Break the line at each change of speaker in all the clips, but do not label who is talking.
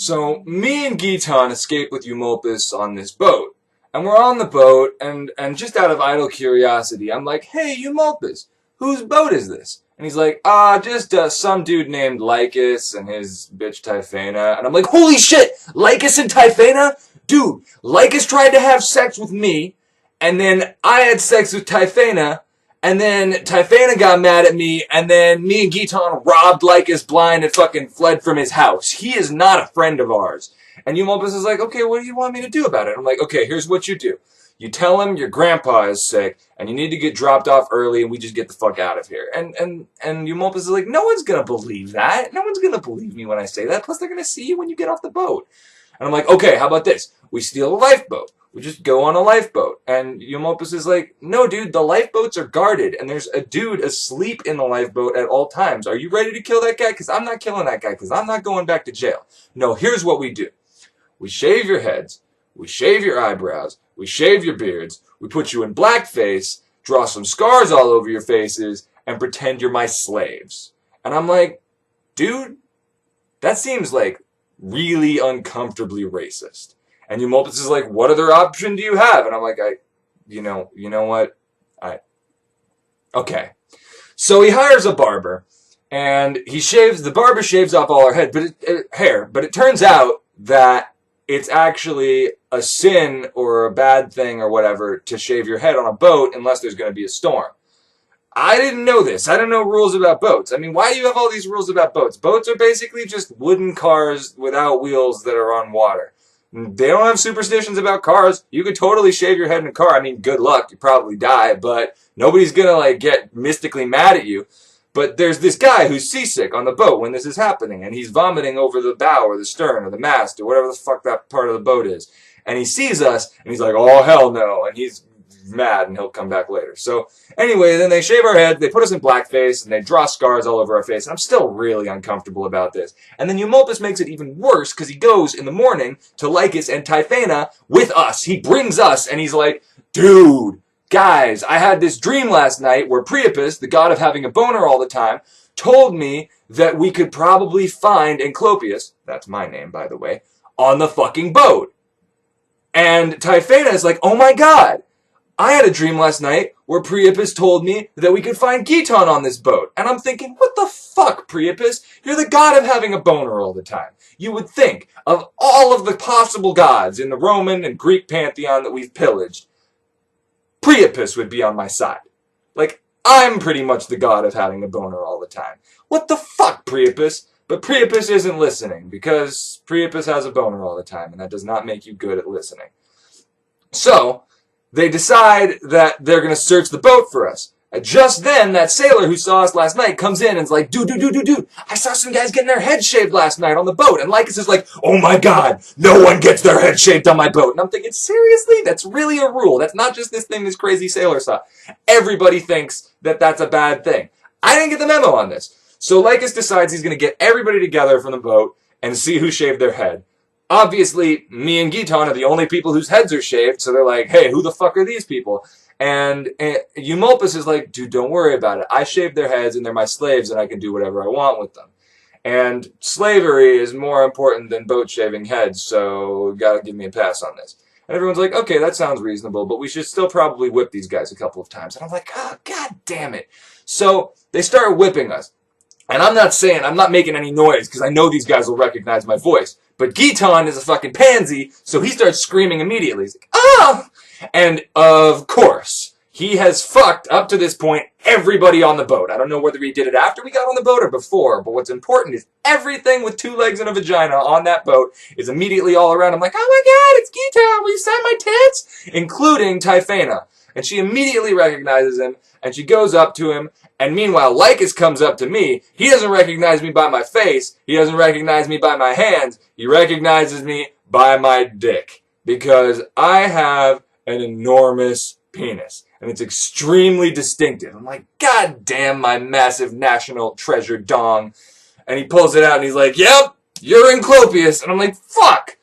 So, me and Giton escape with Eumolpus on this boat. And we're on the boat, and just out of idle curiosity, I'm like, hey, Eumolpus, whose boat is this? And he's like, just some dude named Lycus and his bitch Typhena. And I'm like, holy shit, Lycus and Typhena? Dude, Lycus tried to have sex with me, and then I had sex with Typhena, and then Typhena got mad at me, and then me and Giton robbed Lycus blind and fucking fled from his house. He is not a friend of ours. And Eumolpus is like, okay, what do you want me to do about it? I'm like, okay, here's what you do. You tell him your grandpa is sick, and you need to get dropped off early, and we just get the fuck out of here. And Eumolpus is like, no one's gonna believe that. No one's gonna believe me when I say that. Plus, they're gonna see you when you get off the boat. And I'm like, okay, how about this? We steal a lifeboat. We just go on a lifeboat. And Eumolpus is like, no, dude, the lifeboats are guarded, and there's a dude asleep in the lifeboat at all times. Are you ready to kill that guy? Because I'm not killing that guy, because I'm not going back to jail. No, here's what we do. We shave your heads. We shave your eyebrows. We shave your beards. We put you in blackface, draw some scars all over your faces, and pretend you're my slaves. And I'm like, dude, that seems like really uncomfortably racist. And Eumolpus is like, what other option do you have? And I'm like, you know what? Okay. So he hires a barber, and the barber shaves off all our hair, but it turns out that it's actually a sin or a bad thing or whatever to shave your head on a boat unless there's going to be a storm. I didn't know this. I don't know rules about boats. I mean, why do you have all these rules about boats? Boats are basically just wooden cars without wheels that are on water. They don't have superstitions about cars. You could totally shave your head in a car. I mean, good luck. You probably die, but nobody's gonna, get mystically mad at you. But there's this guy who's seasick on the boat when this is happening, and he's vomiting over the bow or the stern or the mast or whatever the fuck that part of the boat is. And he sees us, and he's like, oh, hell no. And he's mad, and he'll come back later. So anyway, then they shave our head, they put us in blackface, and they draw scars all over our face. And I'm still really uncomfortable about this. And then Eumolpus makes it even worse, because he goes in the morning to Lycus and Typhena with us. He brings us, and he's like, dude, guys, I had this dream last night where Priapus, the god of having a boner all the time, told me that we could probably find Enclopius, that's my name, by the way, on the fucking boat. And Typhena is like, oh my god, I had a dream last night where Priapus told me that we could find Giton on this boat. And I'm thinking, what the fuck, Priapus? You're the god of having a boner all the time. You would think, of all of the possible gods in the Roman and Greek pantheon that we've pillaged, Priapus would be on my side. Like, I'm pretty much the god of having a boner all the time. What the fuck, Priapus? But Priapus isn't listening, because Priapus has a boner all the time, and that does not make you good at listening. So, they decide that they're going to search the boat for us. And just then, that sailor who saw us last night comes in and is like, dude, I saw some guys getting their heads shaved last night on the boat. And Lycus is like, oh my god, no one gets their head shaved on my boat. And I'm thinking, seriously? That's really a rule. That's not just this thing this crazy sailor saw. Everybody thinks that that's a bad thing. I didn't get the memo on this. So Lycus decides he's going to get everybody together from the boat and see who shaved their head. Obviously, me and Giton are the only people whose heads are shaved, so they're like, hey, who the fuck are these people? And Eumolpus is like, dude, don't worry about it. I shaved their heads, and they're my slaves, and I can do whatever I want with them. And slavery is more important than boat shaving heads, so you gotta give me a pass on this. And everyone's like, okay, that sounds reasonable, but we should still probably whip these guys a couple of times. And I'm like, oh, god damn it. So they start whipping us. And I'm not making any noise, because I know these guys will recognize my voice. But Giton is a fucking pansy, so he starts screaming immediately. He's like, ah! And, of course, he has fucked, up to this point, everybody on the boat. I don't know whether he did it after we got on the boat or before, but what's important is everything with 2 legs and a vagina on that boat is immediately all around. I'm like, oh my god, it's Giton, will you sign my tits? Including Typhena. And she immediately recognizes him, and she goes up to him, and meanwhile, Lycus comes up to me. He doesn't recognize me by my face. He doesn't recognize me by my hands. He recognizes me by my dick. Because I have an enormous penis. And it's extremely distinctive. I'm like, god damn my massive national treasure dong. And he pulls it out and he's like, yep, you're Enclopius. And I'm like, fuck.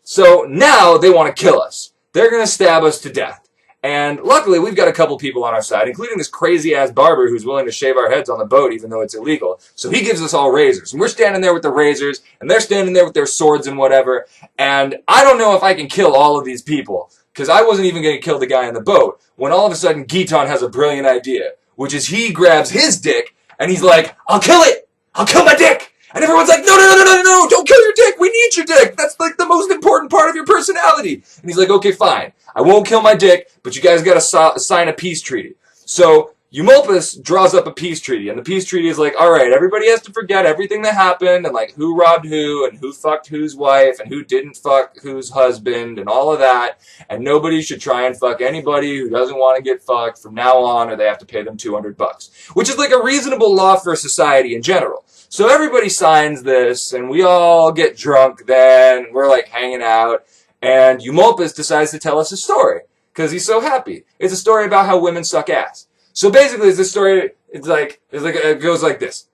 So now they want to kill us. They're going to stab us to death. And luckily, we've got a couple people on our side, including this crazy-ass barber who's willing to shave our heads on the boat, even though it's illegal. So he gives us all razors. And we're standing there with the razors, and they're standing there with their swords and whatever. And I don't know if I can kill all of these people, because I wasn't even going to kill the guy in the boat, when all of a sudden Giton has a brilliant idea, which is he grabs his dick, and he's like, I'll kill it! I'll kill my dick! And everyone's like, no, don't kill your dick! We need your dick! That's like the most important part of your personality! And he's like, okay, fine. I won't kill my dick, but you guys gotta sign a peace treaty. So, Eumolpus draws up a peace treaty, and the peace treaty is like, alright, everybody has to forget everything that happened, and like, who robbed who, and who fucked whose wife, and who didn't fuck whose husband, and all of that, and nobody should try and fuck anybody who doesn't want to get fucked from now on, or they have to pay them $200. Which is like a reasonable law for society in general. So everybody signs this, and we all get drunk then, we're like hanging out, and Eumolpus decides to tell us a story, because he's so happy. It's a story about how women suck ass. So basically, it's this story, it goes like this.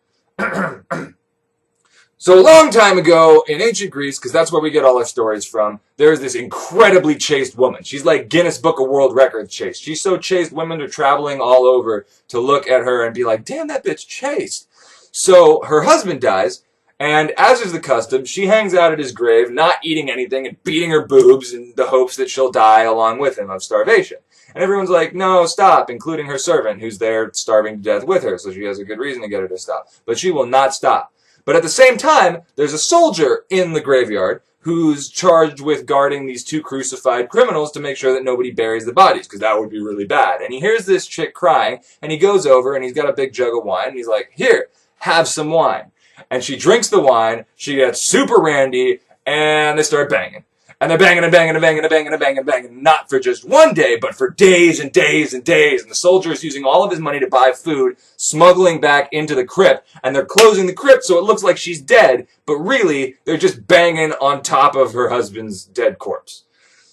So a long time ago, in ancient Greece, because that's where we get all our stories from, there's this incredibly chaste woman. She's like Guinness Book of World Records chaste. She's so chaste, women are traveling all over to look at her and be like, damn, that bitch chaste. So her husband dies, and as is the custom, she hangs out at his grave, not eating anything and beating her boobs in the hopes that she'll die along with him of starvation. And everyone's like, no, stop, including her servant, who's there starving to death with her, so she has a good reason to get her to stop. But she will not stop. But at the same time, there's a soldier in the graveyard who's charged with guarding these two crucified criminals to make sure that nobody buries the bodies, because that would be really bad. And he hears this chick crying, and he goes over, and he's got a big jug of wine, and he's like, here, have some wine. And she drinks the wine, she gets super randy, and they start banging. And they're banging and banging and banging and banging and banging and banging, not for just one day, but for days and days and days. And the soldier is using all of his money to buy food, smuggling back into the crypt, and they're closing the crypt so it looks like she's dead, but really, they're just banging on top of her husband's dead corpse.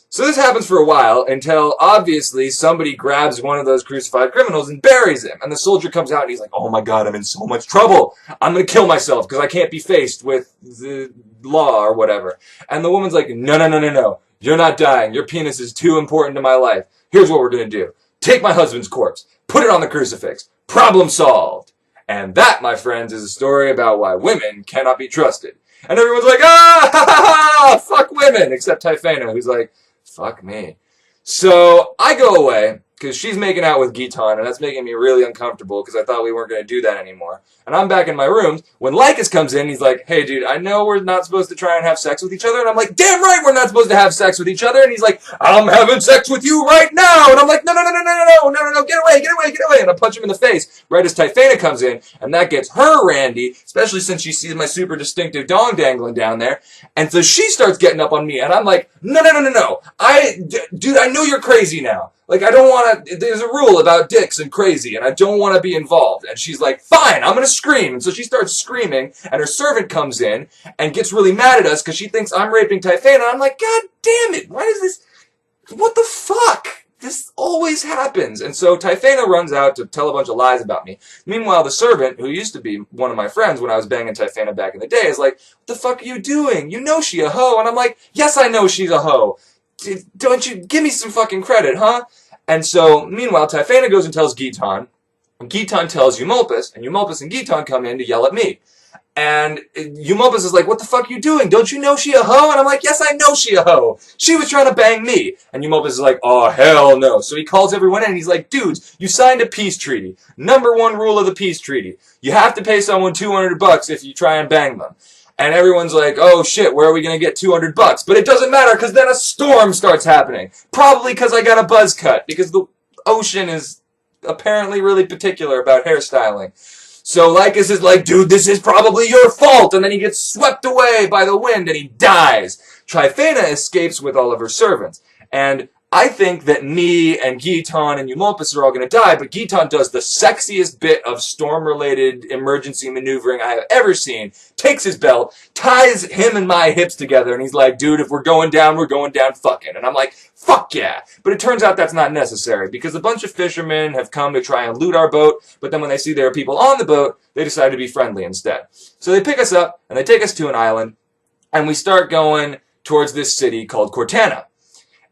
So this happens for a while until, obviously, somebody grabs one of those crucified criminals and buries him. And the soldier comes out and he's like, oh my god, I'm in so much trouble. I'm going to kill myself because I can't be faced with the law or whatever. And the woman's like, no. You're not dying. Your penis is too important to my life. Here's what we're going to do. Take my husband's corpse. Put it on the crucifix. Problem solved. And that, my friends, is a story about why women cannot be trusted. And everyone's like, ah, fuck women. Except Typhena, who's like, fuck me. So I go away, because she's making out with Giton, and that's making me really uncomfortable, because I thought we weren't going to do that anymore. And I'm back in my room, when Lycus comes in, he's like, hey dude, I know we're not supposed to try and have sex with each other, and I'm like, damn right we're not supposed to have sex with each other, and he's like, I'm having sex with you right now, and I'm like, no, get away, and I punch him in the face, right as Typhena comes in, and that gets her randy, especially since she sees my super distinctive dong dangling down there, and so she starts getting up on me, and I'm like, no, dude, I know you're crazy now. Like, I don't want to, there's a rule about dicks and crazy, and I don't want to be involved. And she's like, fine, I'm going to scream. And so she starts screaming, and her servant comes in and gets really mad at us because she thinks I'm raping Typhena. And I'm like, god damn it, why does this, what the fuck? This always happens. And so Typhena runs out to tell a bunch of lies about me. Meanwhile, the servant, who used to be one of my friends when I was banging Typhena back in the day, is like, what the fuck are you doing? You know she a hoe. And I'm like, yes, I know she's a hoe. Don't you give me some fucking credit, huh? And so, meanwhile, Typhena goes and tells Giton, and Giton tells Eumolpus, and Eumolpus and Giton come in to yell at me. And Eumolpus is like, what the fuck are you doing? Don't you know she a hoe? And I'm like, yes, I know she a hoe. She was trying to bang me. And Eumolpus is like, oh, hell no. So he calls everyone in, and he's like, dudes, you signed a peace treaty. Number one rule of the peace treaty. You have to pay someone $200 if you try and bang them. And everyone's like, oh shit, where are we gonna get $200? But it doesn't matter, because then a storm starts happening. Probably because I got a buzz cut, because the ocean is apparently really particular about hairstyling. So Lycus is like, dude, this is probably your fault, and then he gets swept away by the wind, and he dies. Typhena escapes with all of her servants, and I think that me and Giton and Eumolpus are all going to die, but Giton does the sexiest bit of storm-related emergency maneuvering I have ever seen, takes his belt, ties him and my hips together, and he's like, dude, if we're going down fucking. And I'm like, fuck yeah. But it turns out that's not necessary, because a bunch of fishermen have come to try and loot our boat, but then when they see there are people on the boat, they decide to be friendly instead. So they pick us up, and they take us to an island, and we start going towards this city called Cortana.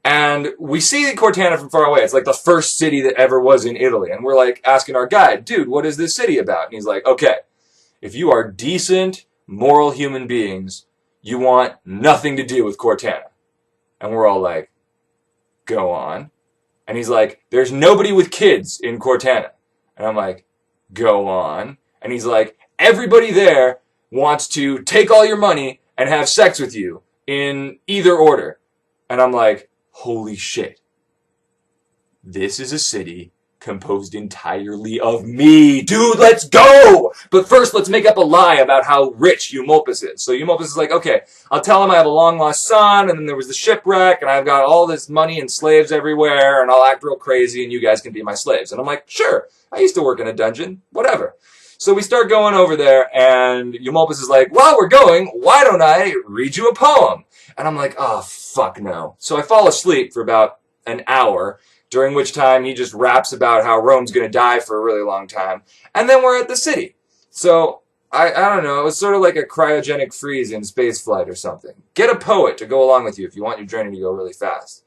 And we see Cortana from far away. It's like the first city that ever was in Italy. And we're like asking our guide, dude, what is this city about? And he's like, okay, if you are decent, moral human beings, you want nothing to do with Cortana. And we're all like, go on. And he's like, there's nobody with kids in Cortana. And I'm like, go on. And he's like, everybody there wants to take all your money and have sex with you in either order. And I'm like, holy shit. This is a city composed entirely of me. Dude, let's go! But first, let's make up a lie about how rich Eumolpus is. So Eumolpus is like, okay, I'll tell him I have a long-lost son, and then there was the shipwreck, and I've got all this money and slaves everywhere, and I'll act real crazy, and you guys can be my slaves. And I'm like, sure, I used to work in a dungeon, whatever. So we start going over there, and Eumolpus is like, while we're going, why don't I read you a poem? And I'm like, oh, fuck no. So I fall asleep for about an hour, during which time he just raps about how Rome's going to die for a really long time. And then we're at the city. So, I don't know, it was sort of like a cryogenic freeze in spaceflight or something. Get a poet to go along with you if you want your journey to go really fast.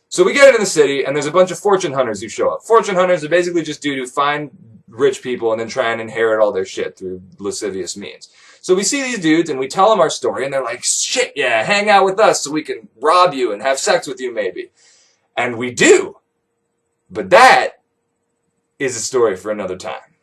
So we get into the city, and there's a bunch of fortune hunters who show up. Fortune hunters are basically just dudes who find rich people and then try and inherit all their shit through lascivious means. So we see these dudes, and we tell them our story, and they're like, shit, yeah, hang out with us so we can rob you and have sex with you, maybe. And we do. But that is a story for another time.